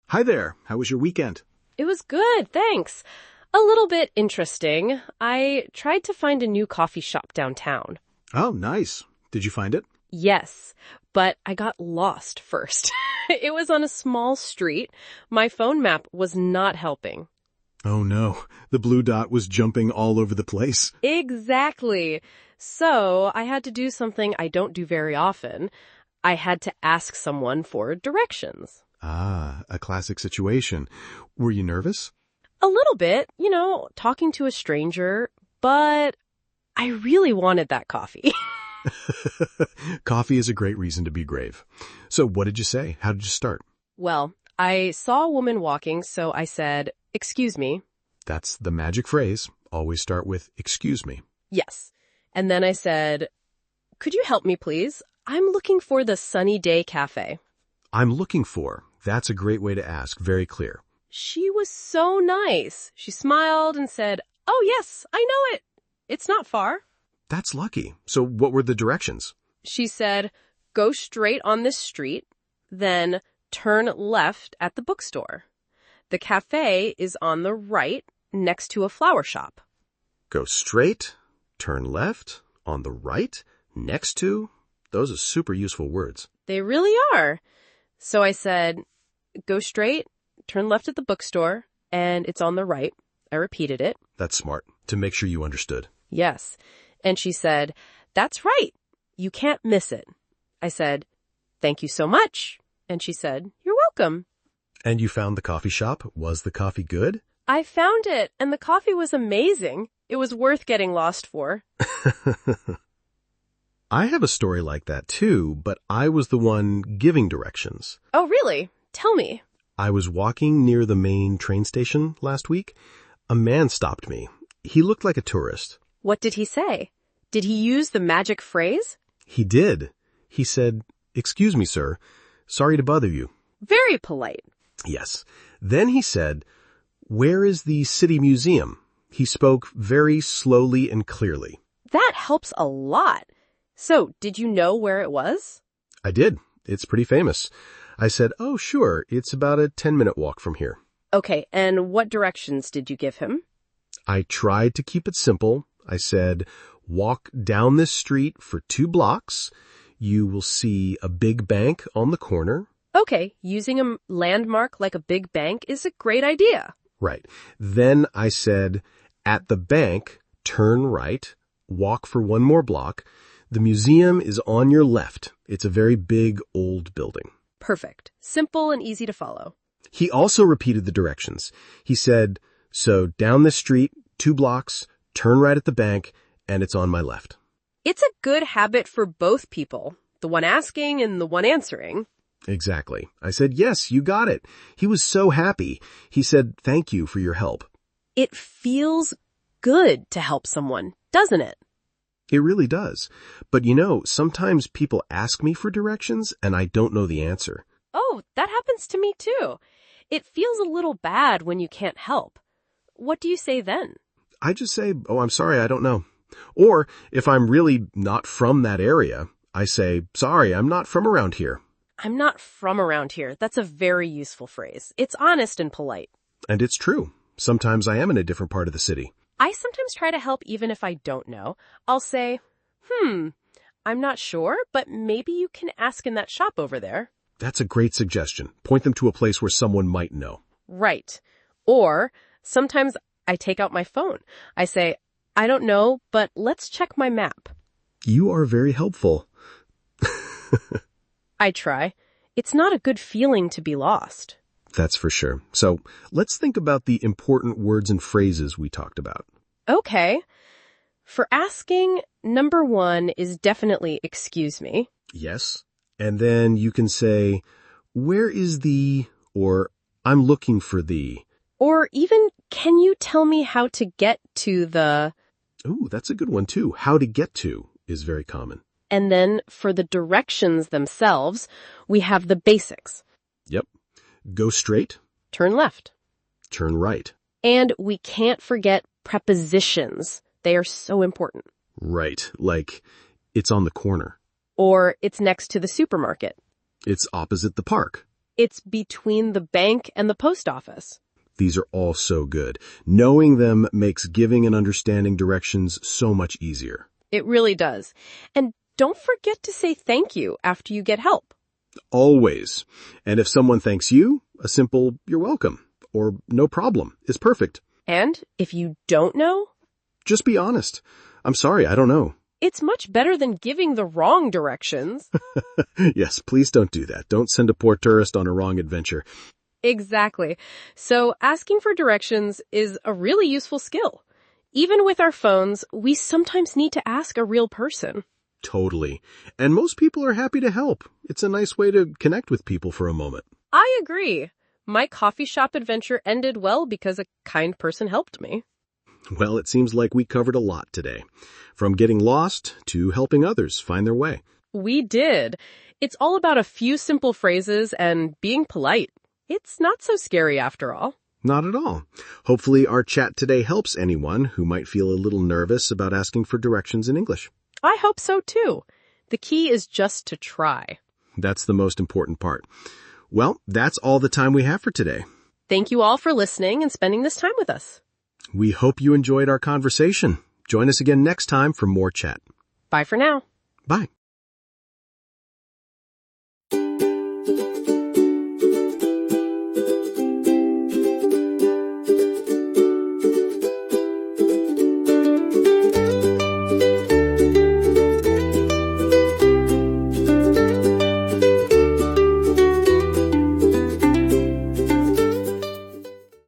Hi there. How was your weekend? It was good, thanks. A little bit interesting. I tried to find a new coffee shop downtown. Oh, nice. Did you find it? Yes, but I got lost first. It was on a small street. My phone map was not helping. Oh no, the blue dot was jumping all over the place. Exactly. So I had to do something I don't do very often. I had to ask someone for directions. Ah, a classic situation. Were you nervous? A little bit, talking to a stranger, but I really wanted that coffee. Coffee is a great reason to be brave. So what did you say? How did you start? Well, I saw a woman walking, so I said, "Excuse me." That's the magic phrase. Always start with, excuse me. Yes. And then I said, "Could you help me, please? I'm looking for the Sunny Day Cafe." I'm looking for. That's a great way to ask. Very clear. She was so nice. She smiled and said, "Oh, yes, I know it. It's not far." That's lucky. So what were the directions? She said, "Go straight on this street, then turn left at the bookstore. The cafe is on the right next to a flower shop." Go straight, turn left, on the right, next to. Those are super useful words. They really are. So I said, "Go straight, turn left at the bookstore, and it's on the right." I repeated it. That's smart, to make sure you understood. Yes. And she said, "That's right. You can't miss it." I said, "Thank you so much." And she said, "You're welcome." And you found the coffee shop? Was the coffee good? I found it, and the coffee was amazing. It was worth getting lost for. I have a story like that too, but I was the one giving directions. Oh, really? Tell me. I was walking near the main train station last week. A man stopped me. He looked like a tourist. What did he say? Did he use the magic phrase? He did. He said, "Excuse me, sir. Sorry to bother you." Very polite. Yes. Then he said, "Where is the city museum?" He spoke very slowly and clearly. That helps a lot. So, did you know where it was? I did. It's pretty famous. I said, "Oh, sure. It's about a 10-minute walk from here." Okay, and what directions did you give him? I tried to keep it simple. I said, "Walk down this street for 2 blocks. You will see a big bank on the corner." Okay, using a landmark like a big bank is a great idea. Right. Then I said, "At the bank, turn right, walk for 1 more block. The museum is on your left. It's a very big old building." Perfect. Simple and easy to follow. He also repeated the directions. He said, "So down this street, 2 blocks, turn right at the bank, and it's on my left." It's a good habit for both people, the one asking and the one answering. Exactly. I said, "Yes, you got it." He was so happy. He said, "Thank you for your help." It feels good to help someone, doesn't it? It really does. But sometimes people ask me for directions and I don't know the answer. Oh, that happens to me too. It feels a little bad when you can't help. What do you say then? I just say, "Oh, I'm sorry, I don't know." Or if I'm really not from that area, I say, "Sorry, I'm not from around here." I'm not from around here. That's a very useful phrase. It's honest and polite. And it's true. Sometimes I am in a different part of the city. I sometimes try to help even if I don't know. I'll say, "I'm not sure, but maybe you can ask in that shop over there." That's a great suggestion. Point them to a place where someone might know. Right. Or sometimes I take out my phone. I say, "I don't know, but let's check my map." You are very helpful. I try. It's not a good feeling to be lost. That's for sure. So let's think about the important words and phrases we talked about. Okay. For asking, number 1 is definitely "excuse me." Yes. And then you can say, "Where is the," or "I'm looking for the." Or even, "Can you tell me how to get to the..." Ooh, that's a good one too. How to get to is very common. And then for the directions themselves, we have the basics. Yep. Go straight. Turn left. Turn right. And we can't forget prepositions. They are so important. Right. Like, it's on the corner. Or it's next to the supermarket. It's opposite the park. It's between the bank and the post office. These are all so good. Knowing them makes giving and understanding directions so much easier. It really does. And don't forget to say thank you after you get help. Always. And if someone thanks you, a simple "you're welcome" or "no problem" is perfect. And if you don't know, just be honest. "I'm sorry, I don't know." it's much better than giving the wrong directions. Yes, please don't do that. Don't send a poor tourist on a wrong adventure. Exactly. So asking for directions is a really useful skill. Even with our phones, we sometimes need to ask a real person. Totally. And most people are happy to help. It's a nice way to connect with people for a moment. I agree. My coffee shop adventure ended well because a kind person helped me. Well, it seems like we covered a lot today. From getting lost to helping others find their way. We did. It's all about a few simple phrases and being polite. It's not so scary after all. Not at all. Hopefully our chat today helps anyone who might feel a little nervous about asking for directions in English. I hope so too. The key is just to try. That's the most important part. Well, that's all the time we have for today. Thank you all for listening and spending this time with us. We hope you enjoyed our conversation. Join us again next time for more chat. Bye for now. Bye.